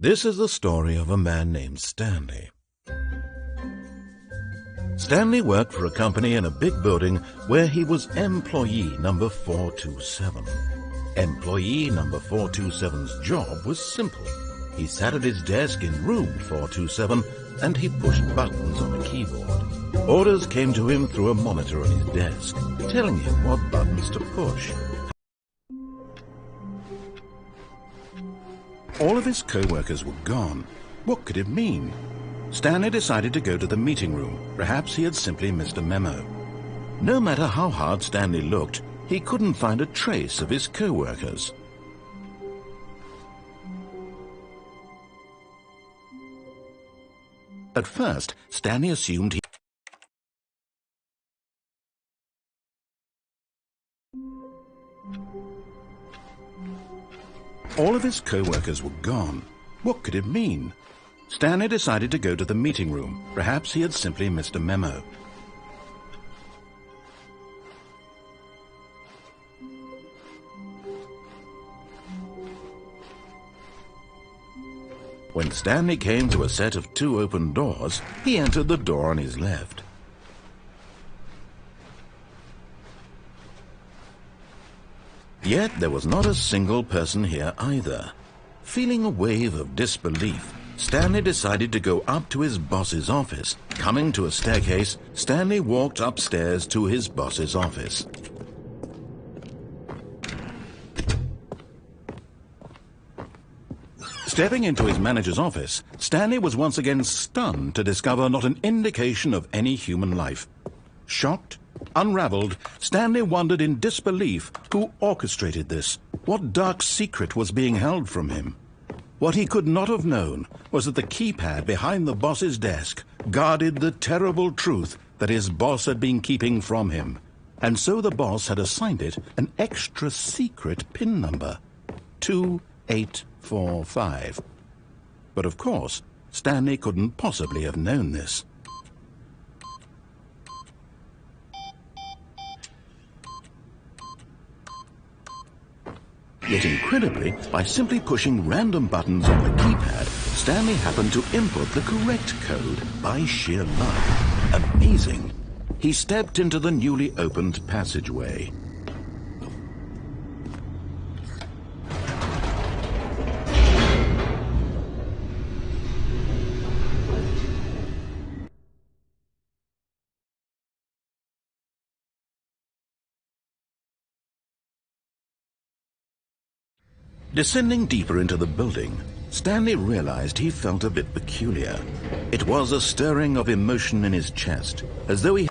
This is the story of a man named Stanley. Stanley worked for a company in a big building where he was employee number 427. Employee number 427's job was simple. He sat at his desk in room 427 and he pushed buttons on a keyboard. Orders came to him through a monitor on his desk, telling him what buttons to push. All of his co-workers were gone. What could it mean? Stanley decided to go to the meeting room. Perhaps he had simply missed a memo. No matter how hard Stanley looked, he couldn't find a trace of his co-workers. At first, Stanley assumed all of his co-workers were gone. What could it mean? Stanley decided to go to the meeting room. Perhaps he had simply missed a memo. When Stanley came to a set of 2 open doors, he entered the door on his left. Yet there was not a single person here either. Feeling a wave of disbelief, Stanley decided to go up to his boss's office. Coming to a staircase, Stanley walked upstairs to his boss's office. Stepping into his manager's office, Stanley was once again stunned to discover not an indication of any human life. Shocked, unraveled, Stanley wondered in disbelief who orchestrated this. What dark secret was being held from him? What he could not have known was that the keypad behind the boss's desk guarded the terrible truth that his boss had been keeping from him. And so the boss had assigned it an extra secret PIN number, 2845. But of course, Stanley couldn't possibly have known this. Yet incredibly, by simply pushing random buttons on the keypad, Stanley happened to input the correct code by sheer luck. Amazing! He stepped into the newly opened passageway. Descending deeper into the building, Stanley realized he felt a bit peculiar. It was a stirring of emotion in his chest, as though he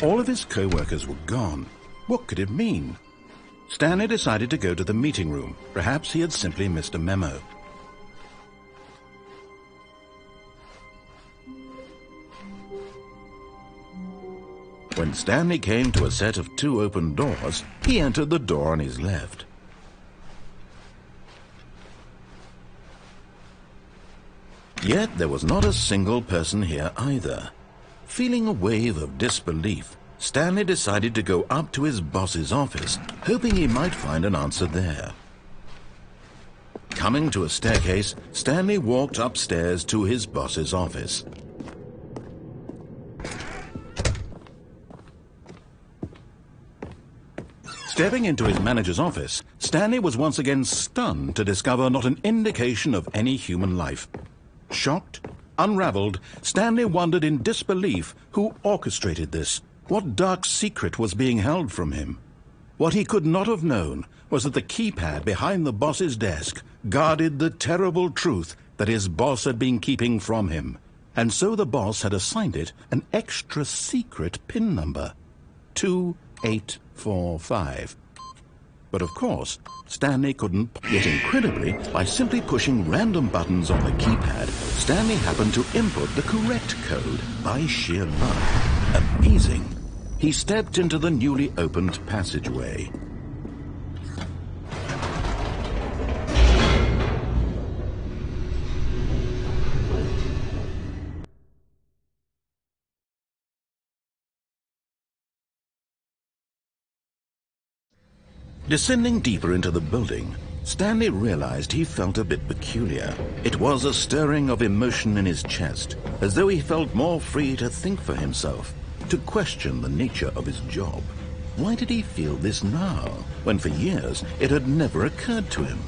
All of his co-workers were gone. What could it mean? Stanley decided to go to the meeting room. Perhaps he had simply missed a memo. When Stanley came to a set of 2 open doors, he entered the door on his left. Yet there was not a single person here either. Feeling a wave of disbelief, Stanley decided to go up to his boss's office, hoping he might find an answer there. Coming to a staircase, Stanley walked upstairs to his boss's office. Stepping into his manager's office, Stanley was once again stunned to discover not an indication of any human life. Shocked, unraveled, Stanley wondered in disbelief who orchestrated this. What dark secret was being held from him? What he could not have known was that the keypad behind the boss's desk guarded the terrible truth that his boss had been keeping from him. And so the boss had assigned it an extra secret PIN number, 2845. But of course, Stanley couldn't. Yet incredibly, by simply pushing random buttons on the keypad, Stanley happened to input the correct code by sheer luck. Amazing. He stepped into the newly opened passageway. Descending deeper into the building, Stanley realized he felt a bit peculiar. It was a stirring of emotion in his chest, as though he felt more free to think for himself, to question the nature of his job. Why did he feel this now, when for years it had never occurred to him?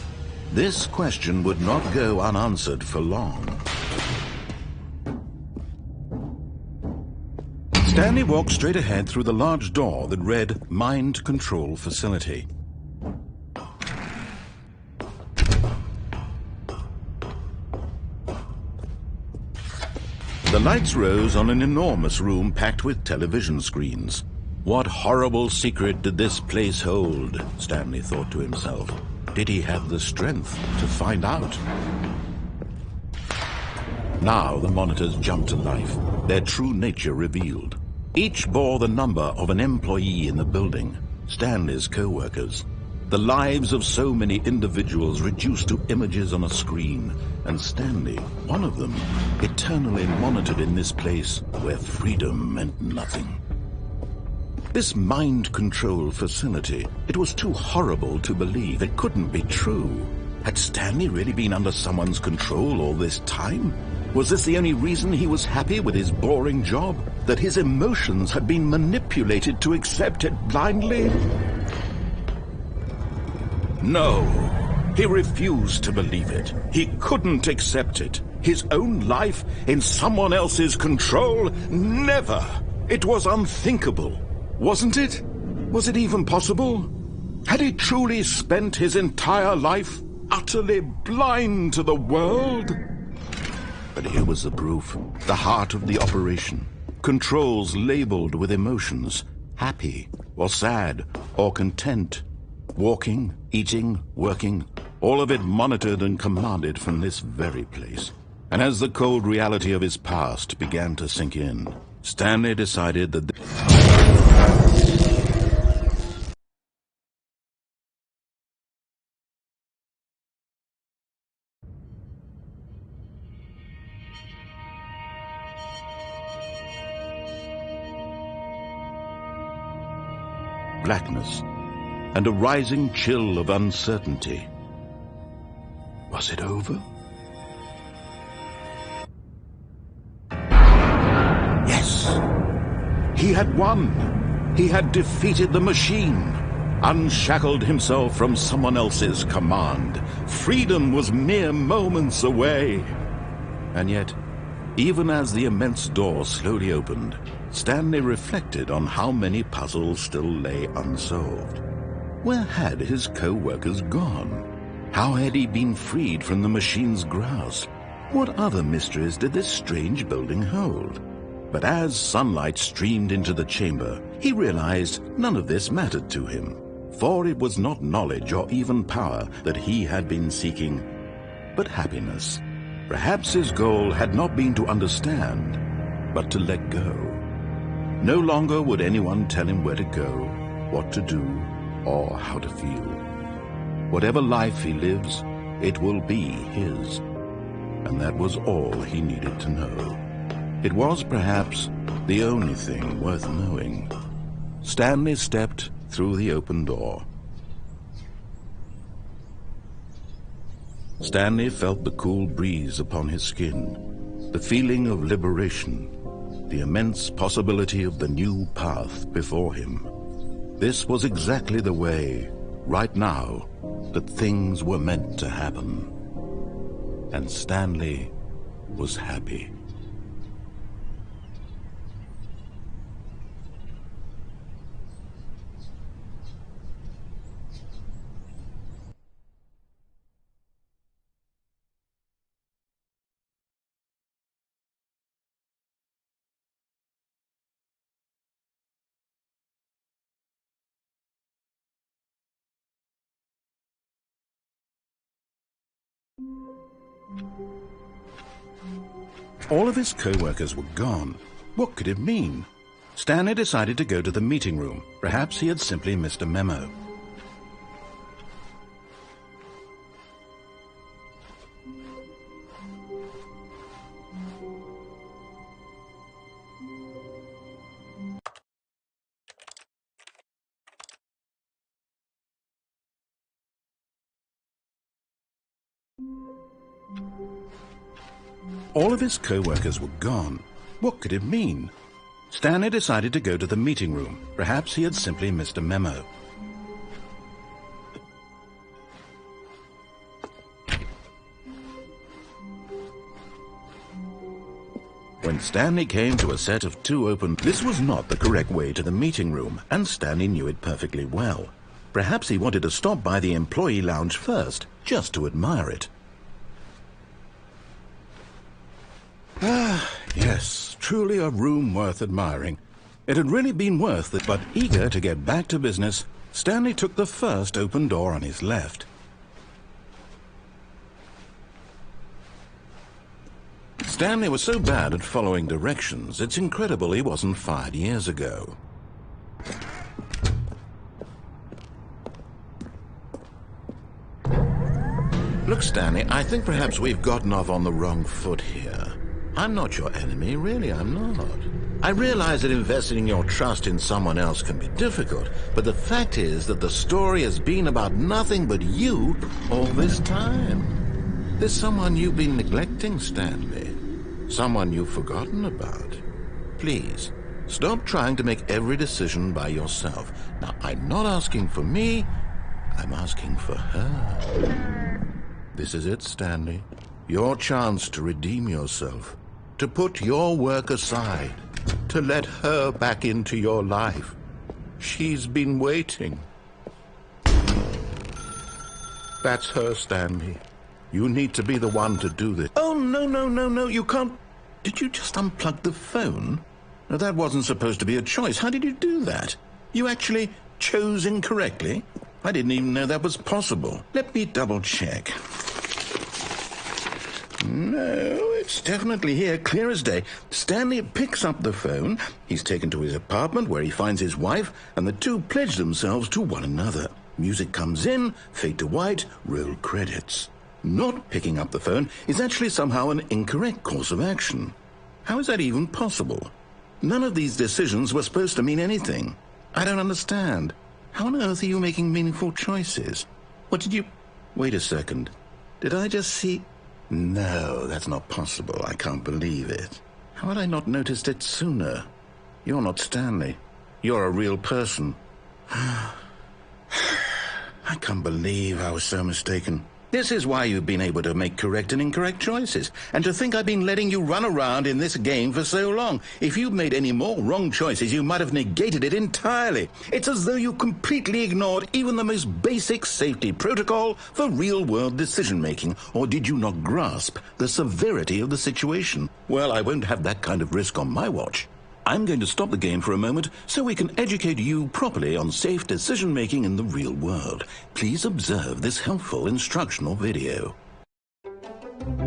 This question would not go unanswered for long. Stanley walked straight ahead through the large door that read Mind Control Facility. The lights rose on an enormous room packed with television screens. What horrible secret did this place hold? Stanley thought to himself. Did he have the strength to find out? Now the monitors jumped to life, their true nature revealed. Each bore the number of an employee in the building, Stanley's co-workers. The lives of so many individuals reduced to images on a screen, and Stanley, one of them, eternally monitored in this place where freedom meant nothing. This mind control facility, it was too horrible to believe. It couldn't be true. Had Stanley really been under someone's control all this time? Was this the only reason he was happy with his boring job? That his emotions had been manipulated to accept it blindly? No, he refused to believe it. He couldn't accept it. His own life in someone else's control? Never! It was unthinkable. Wasn't it? Was it even possible? Had he truly spent his entire life utterly blind to the world? But here was the proof, the heart of the operation. Controls labeled with emotions, happy or sad or content. Walking, eating, working, all of it monitored and commanded from this very place. And as the cold reality of his past began to sink in, Stanley decided that blackness and a rising chill of uncertainty. Was it over? Yes! He had won! He had defeated the machine, unshackled himself from someone else's command. Freedom was mere moments away. And yet, even as the immense door slowly opened, Stanley reflected on how many puzzles still lay unsolved. Where had his co-workers gone? How had he been freed from the machine's grasp? What other mysteries did this strange building hold? But as sunlight streamed into the chamber, he realized none of this mattered to him, for it was not knowledge or even power that he had been seeking, but happiness. Perhaps his goal had not been to understand, but to let go. No longer would anyone tell him where to go, what to do, or how to feel. Whatever life he lives, it will be his. And that was all he needed to know. It was perhaps the only thing worth knowing. Stanley stepped through the open door. Stanley felt the cool breeze upon his skin, the feeling of liberation, the immense possibility of the new path before him. This was exactly the way, right now, that things were meant to happen. And Stanley was happy. All of his co-workers were gone. What could it mean? Stanley decided to go to the meeting room. Perhaps he had simply missed a memo. All of his co-workers were gone. What could it mean? Stanley decided to go to the meeting room. Perhaps he had simply missed a memo. When Stanley came to a set of 2 open... This was not the correct way to the meeting room, and Stanley knew it perfectly well. Perhaps he wanted to stop by the employee lounge first, just to admire it. Ah, yes, truly a room worth admiring. It had really been worth it, but eager to get back to business, Stanley took the first open door on his left. Stanley was so bad at following directions, it's incredible he wasn't fired years ago. Look, Stanley, I think perhaps we've gotten off on the wrong foot here. I'm not your enemy, really, I'm not. I realize that investing your trust in someone else can be difficult, but the fact is that the story has been about nothing but you all this time. There's someone you've been neglecting, Stanley. Someone you've forgotten about. Please, stop trying to make every decision by yourself. Now, I'm not asking for me, I'm asking for her. This is it, Stanley. Your chance to redeem yourself. To put your work aside. To let her back into your life. She's been waiting. That's her, Stanley. You need to be the one to do this. Oh, no, you can't. Did you just unplug the phone? No, that wasn't supposed to be a choice. How did you do that? You actually chose incorrectly? I didn't even know that was possible. Let me double check. No, it's definitely here, clear as day. Stanley picks up the phone. He's taken to his apartment where he finds his wife, and the two pledge themselves to one another. Music comes in, fade to white, roll credits. Not picking up the phone is actually somehow an incorrect course of action. How is that even possible? None of these decisions were supposed to mean anything. I don't understand. How on earth are you making meaningful choices? What did you... Wait a second. Did I just see... No, that's not possible. I can't believe it. How had I not noticed it sooner? You're not Stanley. You're a real person. I can't believe I was so mistaken. This is why you've been able to make correct and incorrect choices. And to think I've been letting you run around in this game for so long. If you'd made any more wrong choices, you might have negated it entirely. It's as though you completely ignored even the most basic safety protocol for real-world decision-making. Or did you not grasp the severity of the situation? Well, I won't have that kind of risk on my watch. I'm going to stop the game for a moment so we can educate you properly on safe decision-making in the real world. Please observe this helpful instructional video.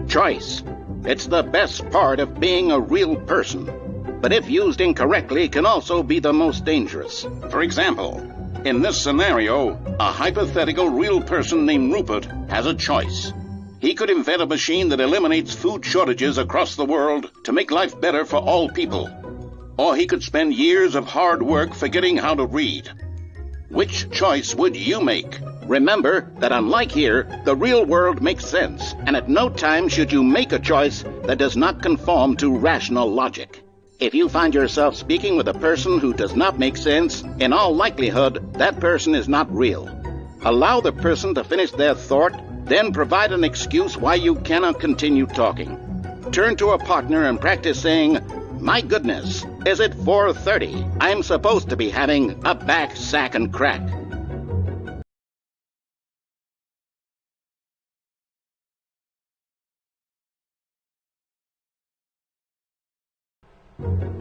Choice. It's the best part of being a real person. But if used incorrectly, can also be the most dangerous. For example, in this scenario, a hypothetical real person named Rupert has a choice. He could invent a machine that eliminates food shortages across the world to make life better for all people. Or he could spend years of hard work forgetting how to read. Which choice would you make? Remember that unlike here, the real world makes sense, and at no time should you make a choice that does not conform to rational logic. If you find yourself speaking with a person who does not make sense, in all likelihood, that person is not real. Allow the person to finish their thought, then provide an excuse why you cannot continue talking. Turn to a partner and practice saying, "My goodness, is it 4:30? I'm supposed to be having a back, sack, and crack."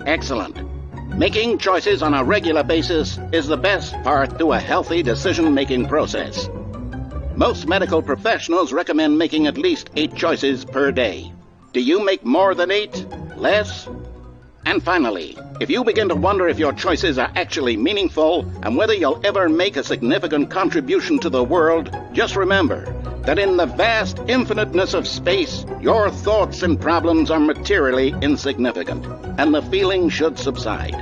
Excellent. Making choices on a regular basis is the best part to a healthy decision-making process. Most medical professionals recommend making at least 8 choices per day. Do you make more than 8? Less? And finally, if you begin to wonder if your choices are actually meaningful and whether you'll ever make a significant contribution to the world, just remember that in the vast infiniteness of space, your thoughts and problems are materially insignificant, and the feeling should subside.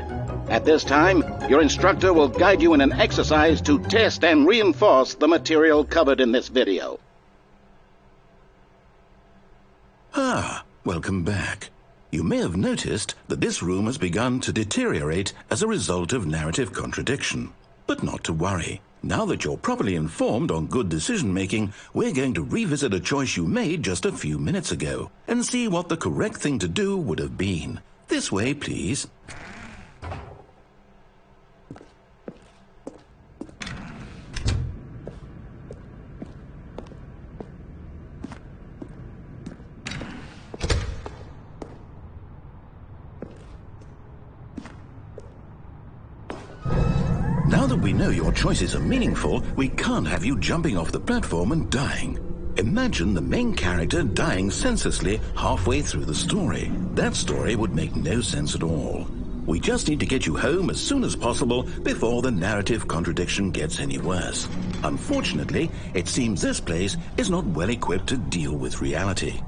At this time, your instructor will guide you in an exercise to test and reinforce the material covered in this video. Welcome back. You may have noticed that this room has begun to deteriorate as a result of narrative contradiction. But not to worry. Now that you're properly informed on good decision-making, we're going to revisit a choice you made just a few minutes ago and see what the correct thing to do would have been. This way, please. Now that we know your choices are meaningful, we can't have you jumping off the platform and dying. Imagine the main character dying senselessly halfway through the story. That story would make no sense at all. We just need to get you home as soon as possible before the narrative contradiction gets any worse. Unfortunately, it seems this place is not well equipped to deal with reality.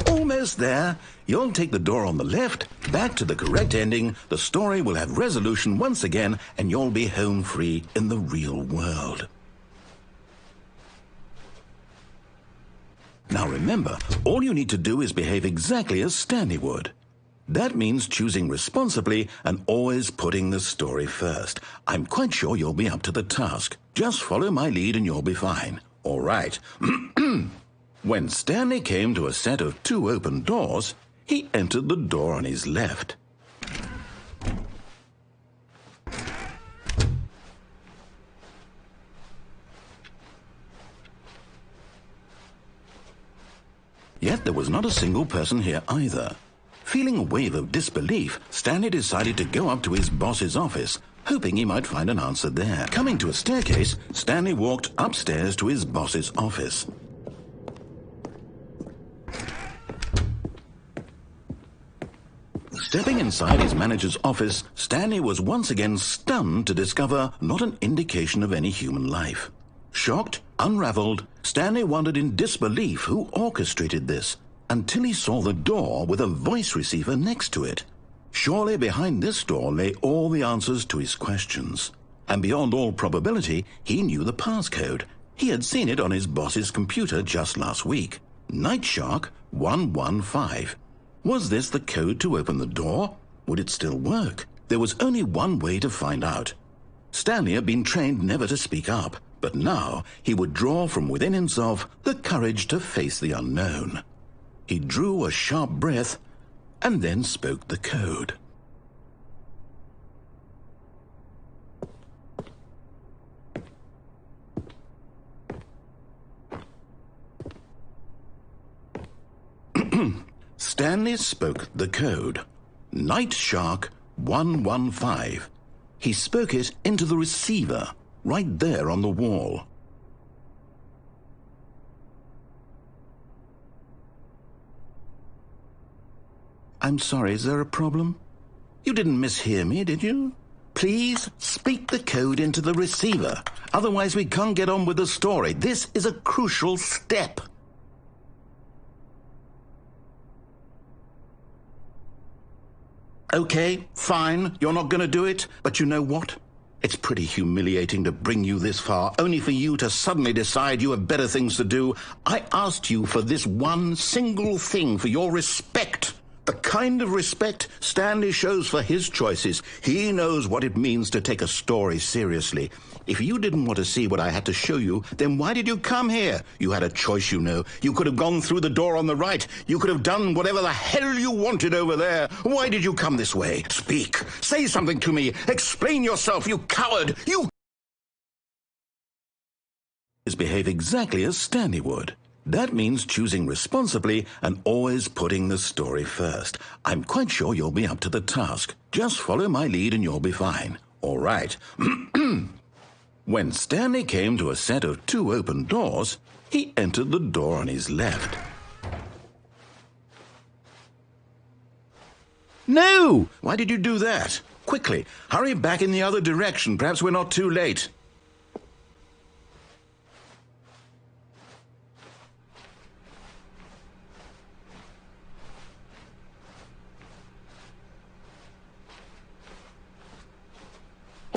Almost there. You'll take the door on the left, back to the correct ending, the story will have resolution once again, and you'll be home free in the real world. Now remember, all you need to do is behave exactly as Stanley would. That means choosing responsibly and always putting the story first. I'm quite sure you'll be up to the task. Just follow my lead and you'll be fine. All right. When Stanley came to a set of 2 open doors, he entered the door on his left. Yet there was not a single person here either. Feeling a wave of disbelief, Stanley decided to go up to his boss's office, hoping he might find an answer there. Coming to a staircase, Stanley walked upstairs to his boss's office. Stepping inside his manager's office, Stanley was once again stunned to discover not an indication of any human life. Shocked, unraveled, Stanley wondered in disbelief who orchestrated this. until he saw the door with a voice receiver next to it. Surely behind this door lay all the answers to his questions. And beyond all probability, he knew the passcode. He had seen it on his boss's computer just last week. Nightshark 115. Was this the code to open the door? Would it still work? There was only one way to find out. Stanley had been trained never to speak up, but now he would draw from within himself the courage to face the unknown. He drew a sharp breath and then spoke the code. Stanley spoke the code. Nightshark 115. He spoke it into the receiver, right there on the wall. I'm sorry, is there a problem? You didn't mishear me, did you? Please speak the code into the receiver. Otherwise we can't get on with the story. This is a crucial step. Okay, fine, you're not going to do it, but you know what? It's pretty humiliating to bring you this far, only for you to suddenly decide you have better things to do. I asked you for this one single thing, for your respect. The kind of respect Stanley shows for his choices. He knows what it means to take a story seriously. If you didn't want to see what I had to show you, then why did you come here? You had a choice, you know. You could have gone through the door on the right. You could have done whatever the hell you wanted over there. Why did you come this way? Speak. Say something to me. Explain yourself, you coward. You behave exactly as Stanley would. That means choosing responsibly and always putting the story first. I'm quite sure you'll be up to the task. Just follow my lead and you'll be fine. All right. When Stanley came to a set of 2 open doors, he entered the door on his left. No! Why did you do that? Quickly, hurry back in the other direction. Perhaps we're not too late.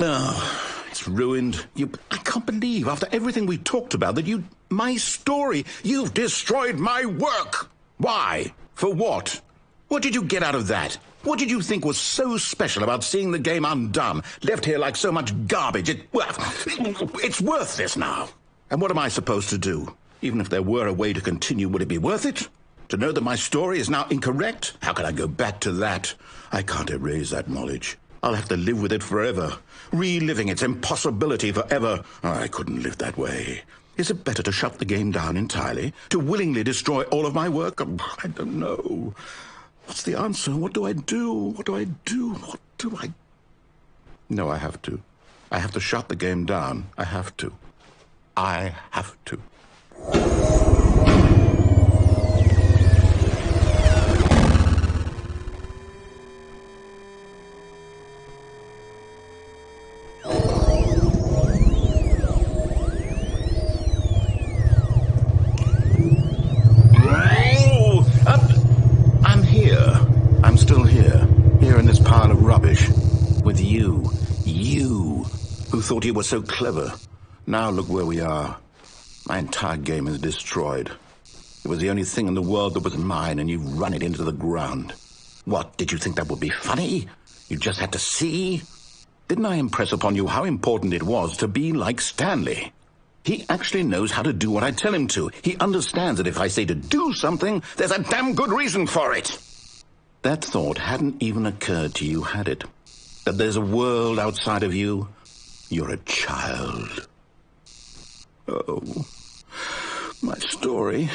Oh, it's ruined. I can't believe, after everything we talked about, that my story, you've destroyed my work. Why? For what? What did you get out of that? What did you think was so special about seeing the game undone, left here like so much garbage? It's worthless now. And what am I supposed to do? Even if there were a way to continue, would it be worth it? To know that my story is now incorrect? How can I go back to that? I can't erase that knowledge. I'll have to live with it forever, reliving its impossibility forever. I couldn't live that way. Is it better to shut the game down entirely? To willingly destroy all of my work? I don't know. What's the answer? What do I do? What do I do? What do I... No, I have to. I have to shut the game down. I have to. I have to. With you who thought you were so clever. Now look where we are. My entire game is destroyed. It was the only thing in the world that was mine, and you've run it into the ground. What, did you think that would be funny? You just had to see? Didn't I impress upon you how important it was to be like Stanley? He actually knows how to do what I tell him to. He understands that if I say to do something, there's a damn good reason for it. That thought hadn't even occurred to you, had it? That there's a world outside of you? You're a child. Oh, my story.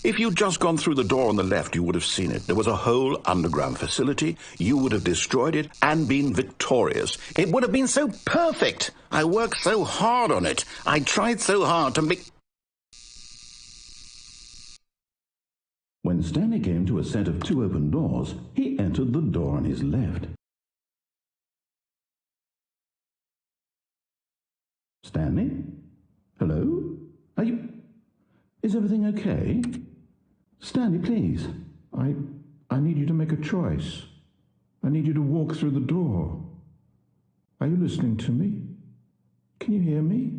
If you'd just gone through the door on the left, you would have seen it. There was a whole underground facility. You would have destroyed it and been victorious. It would have been so perfect. I worked so hard on it. I tried so hard to make... When Stanley came to a set of 2 open doors, he entered the door on his left. Stanley? Hello? Is everything okay? Stanley, please. I need you to make a choice. I need you to walk through the door. Are you listening to me? Can you hear me?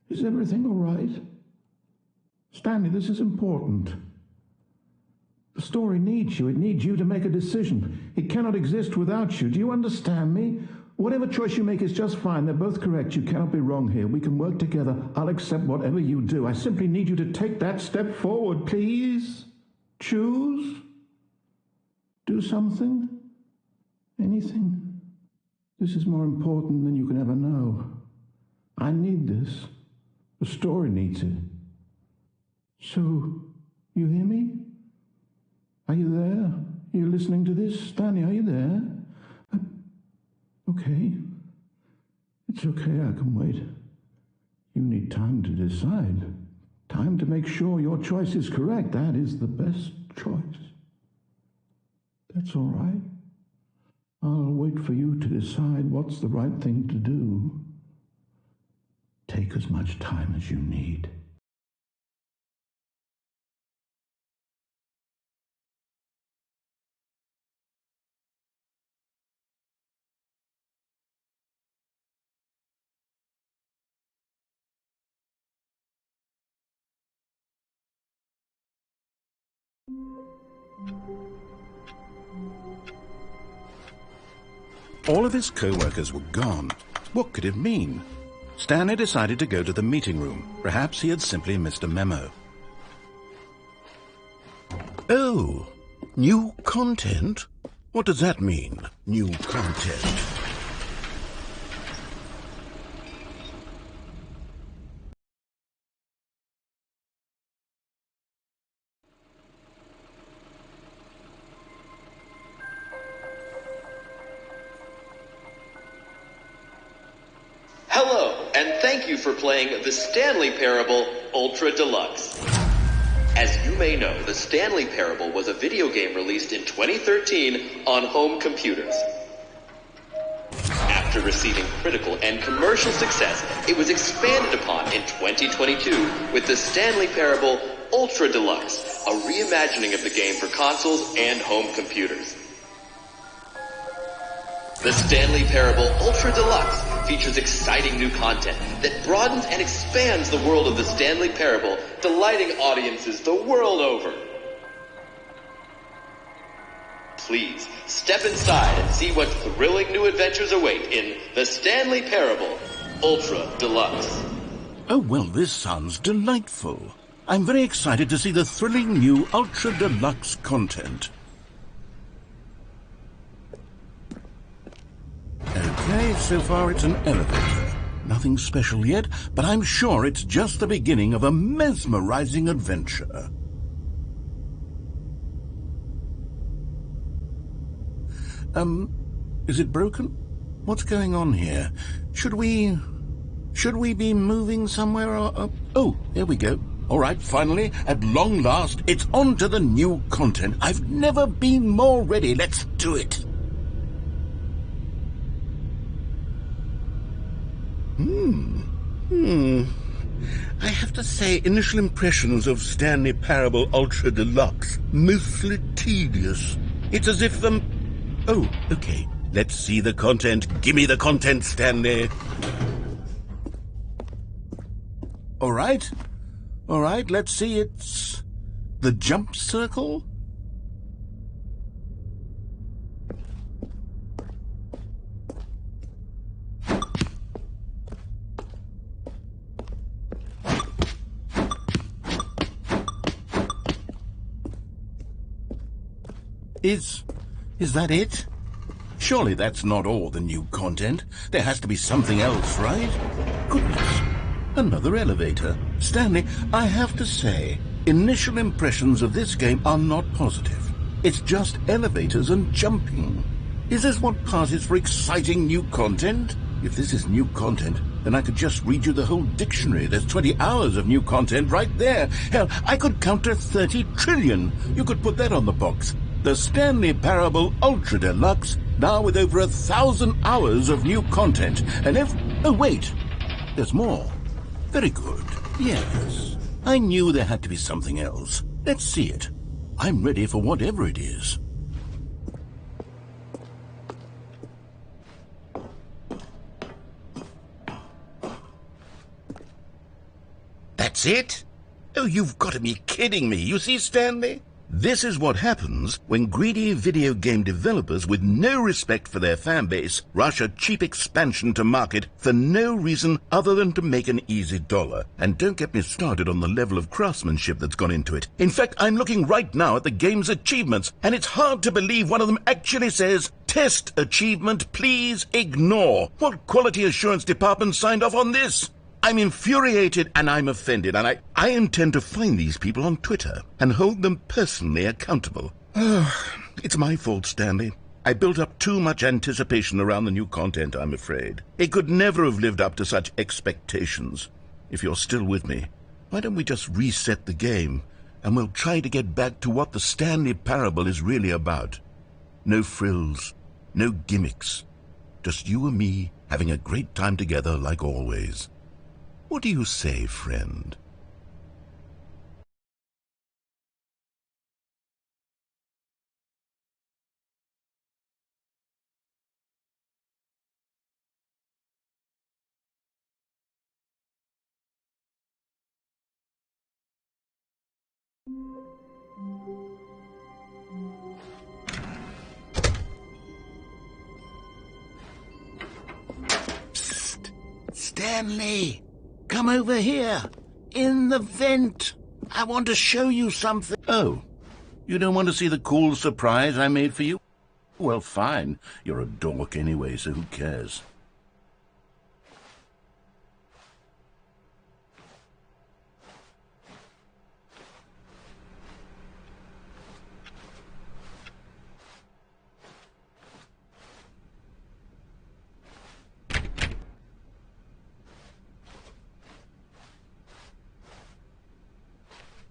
Is everything all right? Stanley, this is important. The story needs you. It needs you to make a decision. It cannot exist without you. Do you understand me? Whatever choice you make is just fine. They're both correct. You cannot be wrong here. We can work together. I'll accept whatever you do. I simply need you to take that step forward, please. Choose. Do something. Anything. This is more important than you can ever know. I need this. The story needs it. So, you hear me? Are you there? Are you listening to this? Stanley, are you there? Okay. It's okay, I can wait. You need time to decide. Time to make sure your choice is correct. That is the best choice. That's all right. I'll wait for you to decide what's the right thing to do. Take as much time as you need. All of his co-workers were gone. What could it mean? Stanley decided to go to the meeting room. Perhaps he had simply missed a memo. Oh, new content? What does that mean, new content? Hello, and thank you for playing the Stanley Parable Ultra Deluxe. As you may know, the Stanley Parable was a video game released in 2013 on home computers. After receiving critical and commercial success, it was expanded upon in 2022 with the Stanley Parable Ultra Deluxe, a reimagining of the game for consoles and home computers. The Stanley Parable Ultra Deluxe features exciting new content that broadens and expands the world of the Stanley Parable, delighting audiences the world over. Please, step inside and see what thrilling new adventures await in the Stanley Parable Ultra Deluxe. Oh, well, this sounds delightful. I'm very excited to see the thrilling new Ultra Deluxe content. Okay, so far it's an elevator. Nothing special yet, but I'm sure it's just the beginning of a mesmerizing adventure. Is it broken? What's going on here? Should we be moving somewhere or... Oh, here we go. All right, finally, at long last, it's on to the new content. I've never been more ready. Let's do it. I have to say, initial impressions of Stanley Parable Ultra Deluxe, mostly tedious. It's as if Oh, okay. Let's see the content. Give me the content, Stanley. All right, let's see. It's the jump circle. Is that it? Surely that's not all the new content. There has to be something else, right? Goodness. Another elevator. Stanley, I have to say, initial impressions of this game are not positive. It's just elevators and jumping. Is this what passes for exciting new content? If this is new content, then I could just read you the whole dictionary. There's 20 hours of new content right there. Hell, I could count to 30 trillion. You could put that on the box. The Stanley Parable Ultra Deluxe, now with over 1,000 hours of new content. And oh, wait, there's more. Very good. Yes, I knew there had to be something else. Let's see it. I'm ready for whatever it is. That's it? Oh, you've got to be kidding me. You see, Stanley? This is what happens when greedy video game developers with no respect for their fan base rush a cheap expansion to market for no reason other than to make an easy dollar. And don't get me started on the level of craftsmanship that's gone into it. In fact, I'm looking right now at the game's achievements, and it's hard to believe one of them actually says, "Test achievement, please ignore." What quality assurance department signed off on this? I'm infuriated and I'm offended, and I intend to find these people on Twitter and hold them personally accountable. It's my fault, Stanley. I built up too much anticipation around the new content, I'm afraid. It could never have lived up to such expectations. If you're still with me, why don't we just reset the game, and we'll try to get back to what the Stanley Parable is really about. No frills, no gimmicks. Just you and me having a great time together like always. What do you say, friend? Psst. Stanley! Come over here, in the vent. I want to show you something. Oh, you don't want to see the cool surprise I made for you? Well, fine. You're a dork anyway, so who cares?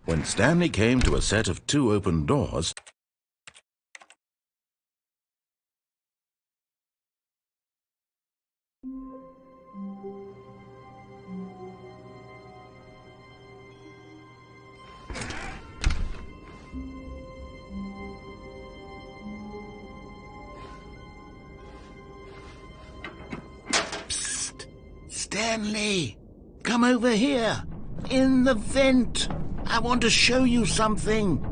When Stanley came to a set of 2 open doors, Psst! Stanley! Come over here! In the vent! I want to show you something.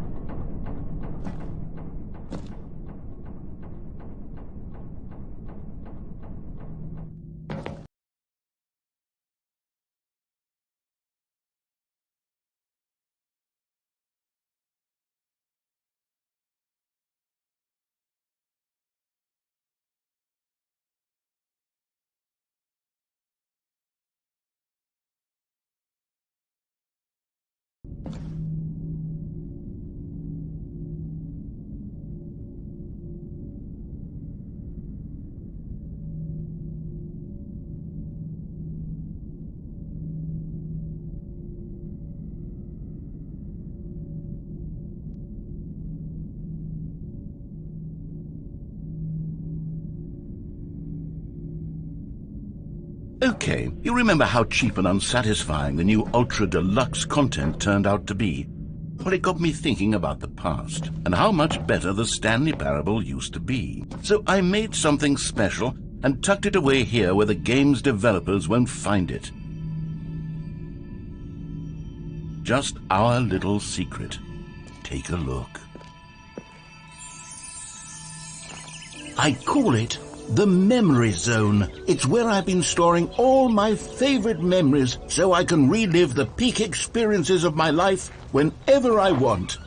Okay, you remember how cheap and unsatisfying the new Ultra Deluxe content turned out to be? Well, it got me thinking about the past and how much better the Stanley Parable used to be. So I made something special and tucked it away here where the game's developers won't find it. Just our little secret. Take a look. I call it the Memory Zone. It's where I've been storing all my favorite memories so I can relive the peak experiences of my life whenever I want.